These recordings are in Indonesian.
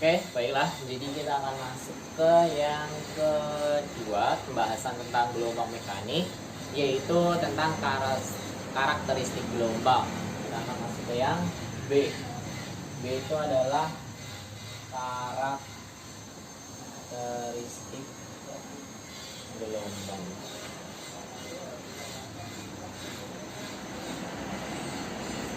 Oke, baiklah. Jadi kita akan masuk ke yang kedua, pembahasan tentang gelombang mekanik, yaitu tentang karakteristik gelombang. Kita akan masuk ke yang B. B itu adalah karakteristik gelombang.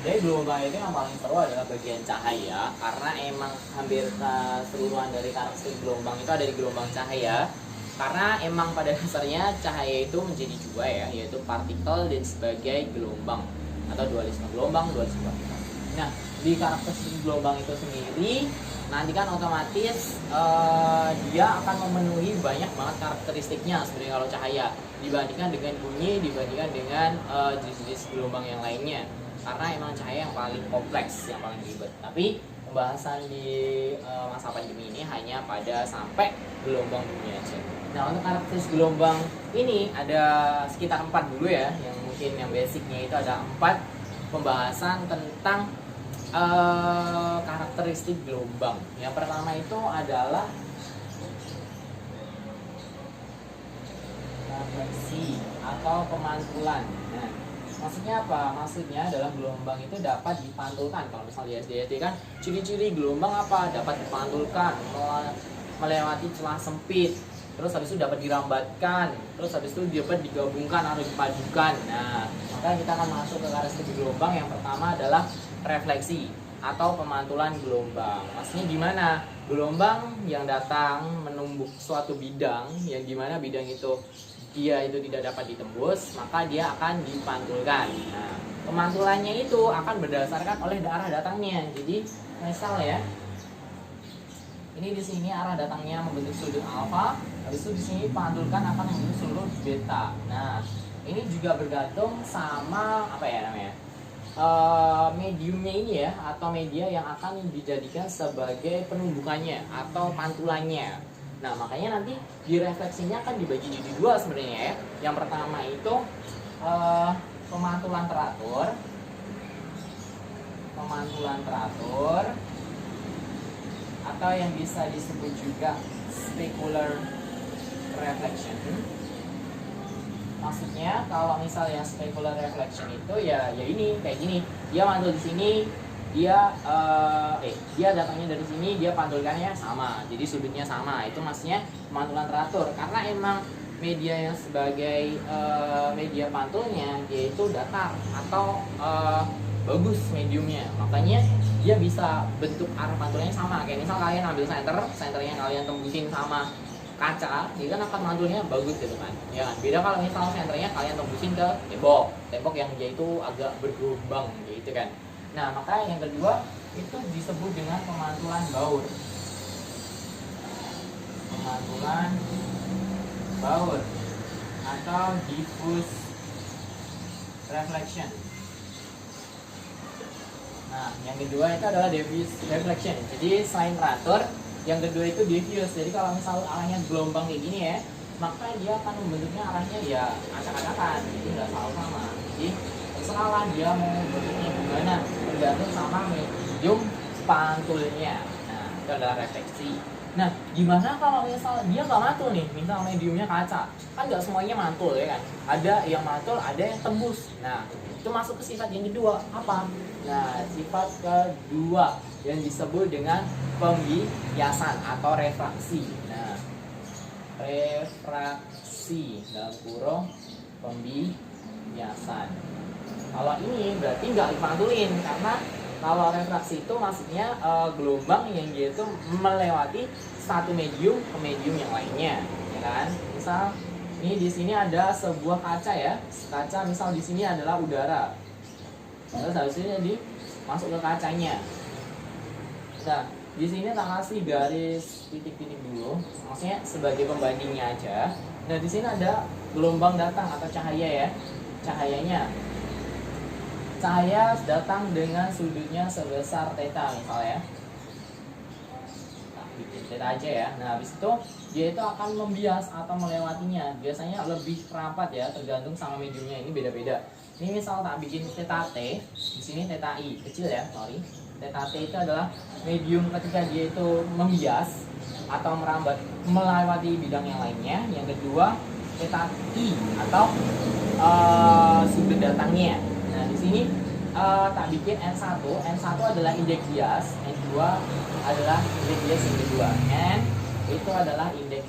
Jadi gelombang itu yang paling seru adalah bagian cahaya, karena emang hampir keseluruhan dari karakteristik gelombang itu ada di gelombang cahaya. Karena emang pada dasarnya cahaya itu menjadi dua ya, yaitu partikel dan sebagai gelombang atau dualisme gelombang, dualisme partikel. Nah, di karakteristik gelombang itu sendiri nanti kan otomatis dia akan memenuhi banyak banget karakteristiknya sebenarnya kalau cahaya dibandingkan dengan bunyi, dibandingkan dengan jenis-jenis gelombang yang lainnya. Karena emang cahaya yang paling kompleks, yang paling ribet. Tapi pembahasan di masa pandemi ini hanya pada sampai gelombang bunyi aja. Nah, untuk karakteristik gelombang ini ada sekitar 4 dulu ya, yang mungkin yang basicnya itu ada 4 pembahasan tentang karakteristik gelombang. Yang pertama itu adalah refleksi atau pemantulan. Nah, maksudnya apa? Maksudnya adalah gelombang itu dapat dipantulkan. Kalau misalnya di SD kan ciri-ciri gelombang apa? Dapat dipantulkan, melewati celah sempit, terus habis itu dapat dirambatkan, terus habis itu dapat digabungkan atau dipadukan. Nah, maka kita akan masuk ke karakteristik gelombang. Yang pertama adalah refleksi atau pemantulan gelombang. Maksudnya gimana? Gelombang yang datang menumbuk suatu bidang, yang dimana bidang itu dia itu tidak dapat ditembus, maka dia akan dipantulkan. Nah, pemantulannya itu akan berdasarkan oleh arah datangnya. Jadi, misal ya, ini di sini arah datangnya membentuk sudut alfa, habis itu di sini pantulkan akan membentuk sudut beta. Nah, ini juga bergantung sama apa ya namanya? Mediumnya ini ya, atau media yang akan dijadikan sebagai penumbukannya atau pantulannya. Nah, makanya nanti di refleksinya akan dibagi jadi dua sebenarnya ya. Yang pertama itu pemantulan teratur, atau yang bisa disebut juga specular reflection. Maksudnya kalau misalnya specular reflection itu ya ini kayak gini, dia mantul di sini, dia datangnya dari sini, dia pantulkannya sama, jadi sudutnya sama. Itu maksudnya pemantulan teratur, karena emang media yang sebagai media pantulnya dia itu datar atau bagus mediumnya, makanya dia bisa bentuk arah pantulnya sama. Kayak misal kalian ambil senternya kalian tembusin sama kaca, dia kan akan mantulnya bagus gitu kan, ya kan. Beda kalau misal senternya kalian tembusin ke tembok yang dia itu agak bergelombang gitu kan. Nah, maka yang kedua itu disebut dengan pemantulan baur atau diffuse reflection. Nah, yang kedua itu adalah diffuse reflection. Jadi selain teratur, yang kedua itu diffuse. Jadi kalau misal arahnya gelombang kayak gini ya, maka dia akan membentuknya arahnya ya acak-acakan, jadi nggak selalu sama. Jadi terserah dia mau bentuknya gimana, tergantung sama medium pantulnya. Nah, itu adalah refleksi. Nah, gimana kalau misal dia nggak mantul nih, misal mediumnya kaca, kan nggak semuanya mantul ya kan? Ada yang mantul, ada yang tembus. Nah, itu masuk ke sifat yang kedua, apa? Nah, sifat kedua yang disebut dengan pembiasan atau refraksi. Nah, refraksi dalam kurung pembiasan. Kalau ini berarti nggak dipantulin, karena kalau refraksi itu maksudnya gelombang yang dia itu melewati satu medium ke medium yang lainnya, ya kan? Misal ini di sini ada sebuah kaca ya, kaca misal di sini adalah udara, terus habis ini masuk ke kacanya. Nah, di sini tak kasih garis titik-titik dulu, maksudnya sebagai pembandingnya aja. Nah, di sini ada gelombang datang atau cahaya ya, cahaya datang dengan sudutnya sebesar theta misalnya. Nah, bikin theta aja ya. Nah, habis itu dia itu akan membias atau melewatinya. Biasanya lebih rapat ya, tergantung sama mediumnya. Ini beda-beda. Ini misal tak bikin theta t, di sini theta i kecil ya, sorry. Theta T itu adalah medium ketika dia itu membias atau merambat melewati bidang yang lainnya. Yang kedua, theta I atau sudut datangnya. Nah, di sini tak bikin N1. N1 adalah indeks bias, N2 adalah indeks bias yang kedua. N itu adalah indeks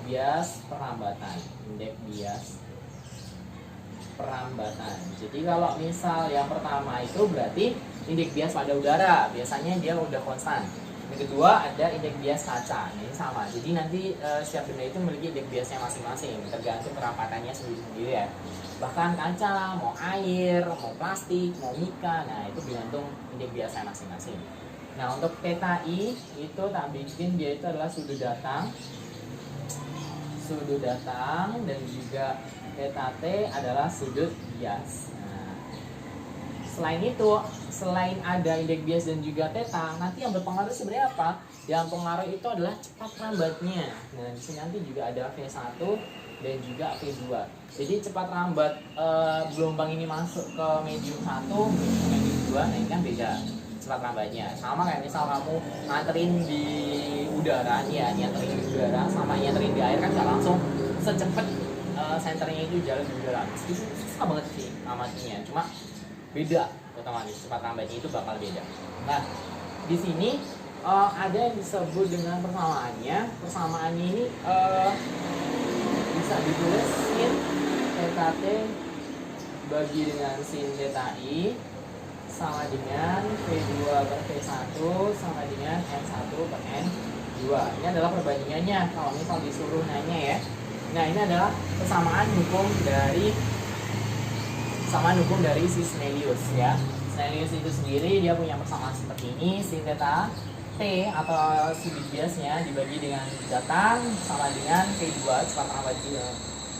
bias perambatan, indeks bias perambatan. Jadi kalau misal yang pertama itu berarti indeks bias pada udara, biasanya dia udah konstan. Yang kedua ada indeks bias kaca, ini sama. Jadi nanti setiap benda itu memiliki indeks biasnya masing-masing, tergantung perampatannya sendiri-sendiri ya. Bahkan kaca, mau air, mau plastik, mau mika, nah itu bergantung indeks biasnya masing-masing. Nah untuk theta I itu tak bikin dia itu adalah sudut datang, dan juga theta T adalah sudut bias. Nah, selain itu, selain ada indeks bias dan juga theta, nanti yang berpengaruh sebenarnya apa? Yang pengaruh itu adalah cepat rambatnya. Nah, di sini nanti juga ada V1 dan juga V2. Jadi cepat rambat gelombang ini masuk ke medium 1, ke medium 2, nah ini kan beda cepat rambatnya. Sama kayak misal kamu nganterin di udara, ya nyanterin di udara sama nyanterin di air kan nggak langsung secepat senternya itu jalan di udara. Itu susah banget sih amatinya, cuma beda otomatis cepat rambatnya itu bakal beda. Nah di sini ada yang disebut dengan persamaannya. Persamaannya ini bisa ditulis sin theta T bagi dengan sin theta I sama dengan V2 per V1 sama dengan N1 per N2. Ini adalah perbandingannya kalau misal disuruh nanya ya. Nah ini adalah persamaan hukum dari si Snellius ya. Snellius itu sendiri dia punya persamaan seperti ini, sin theta T atau sudut biasnya dibagi dengan datang sama dengan V2 cepat rambat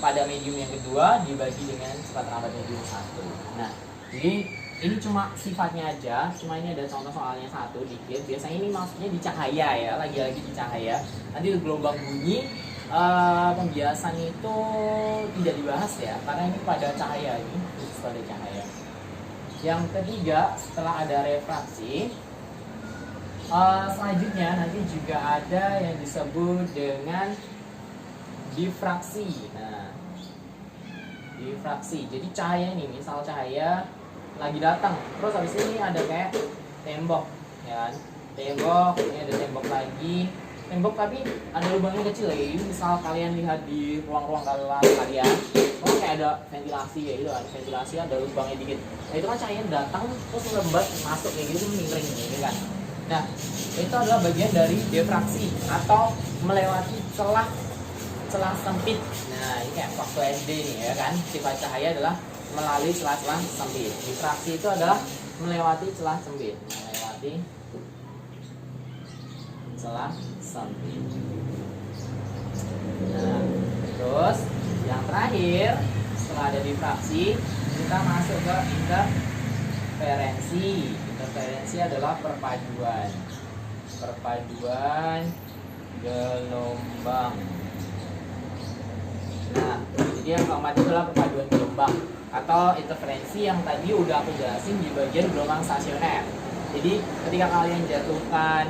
pada medium yang kedua dibagi dengan cepat rambat medium 1. Nah jadi ini cuma sifatnya aja, cuma ini ada contoh soalnya satu dikit. Biasanya ini maksudnya di cahaya ya, lagi-lagi di cahaya. Nanti gelombang bunyi pembiasan itu tidak dibahas ya, karena ini pada cahaya, ini khusus pada cahaya. Yang ketiga, setelah ada refraksi, selanjutnya nanti juga ada yang disebut dengan difraksi. Nah, difraksi. Jadi cahaya ini, misal cahaya lagi datang, terus habis ini ada kayak tembok, ya kan? Tembok, ini ada tembok lagi, tembok tapi ada lubangnya kecil ya. Misal kalian lihat di ruang-ruang kelas kalian, oh kayak ada ventilasi ya, itu ada ventilasi, ada lubangnya dikit. Nah itu kan cahaya datang terus lembat masuk kayak gitu, miring gitu kan. Nah itu adalah bagian dari difraksi atau melewati celah sempit. Nah ini kayak waktu SD nih ya kan, sifat cahaya adalah melalui celah-celah sempit. Difraksi itu adalah melewati celah sempit, melewati celah sempit. Nah, terus yang terakhir setelah ada difraksi, kita masuk ke interferensi. Interferensi adalah perpaduan gelombang. Nah, jadi yang keempat itu adalah perpaduan gelombang atau interferensi yang tadi udah aku jelasin di bagian gelombang stasioner. Jadi ketika kalian jatuhkan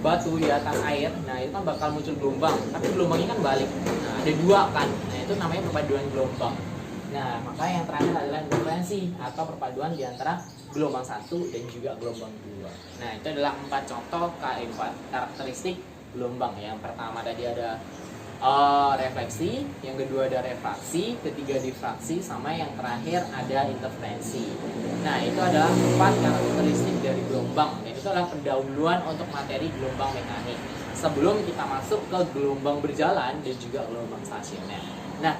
batu di atas air, nah itu kan bakal muncul gelombang, tapi gelombangnya kan balik. Nah ada dua kan, nah itu namanya perpaduan gelombang. Nah maka yang terakhir adalah interferensi atau perpaduan di antara gelombang 1 dan juga gelombang 2. Nah itu adalah 4 contoh karakteristik gelombang. Yang pertama tadi ada refleksi, yang kedua ada refraksi, ketiga difraksi, sama yang terakhir ada interferensi. Nah itu adalah 4 karakteristik dari gelombang, dan itu adalah pendahuluan untuk materi gelombang mekanik sebelum kita masuk ke gelombang berjalan dan juga gelombang stasioner. Nah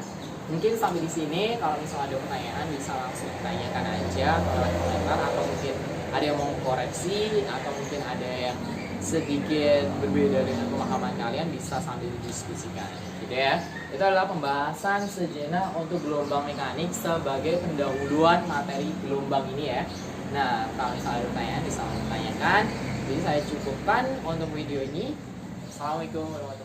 mungkin sampai di sini. Kalau misalnya ada pertanyaan bisa langsung tanyakan aja lewat komentar, atau mungkin ada yang mau koreksi, atau mungkin ada yang sedikit berbeda dengan pemahaman kalian, bisa sambil didiskusikan gitu ya. Itu adalah pembahasan sejenak untuk gelombang mekanik sebagai pendahuluan materi gelombang ini ya. Nah kalau misalnya ada pertanyaan bisa langsung tanyakan. Jadi saya cukupkan untuk video ini. Assalamualaikum warahmatullahi wabarakatuh.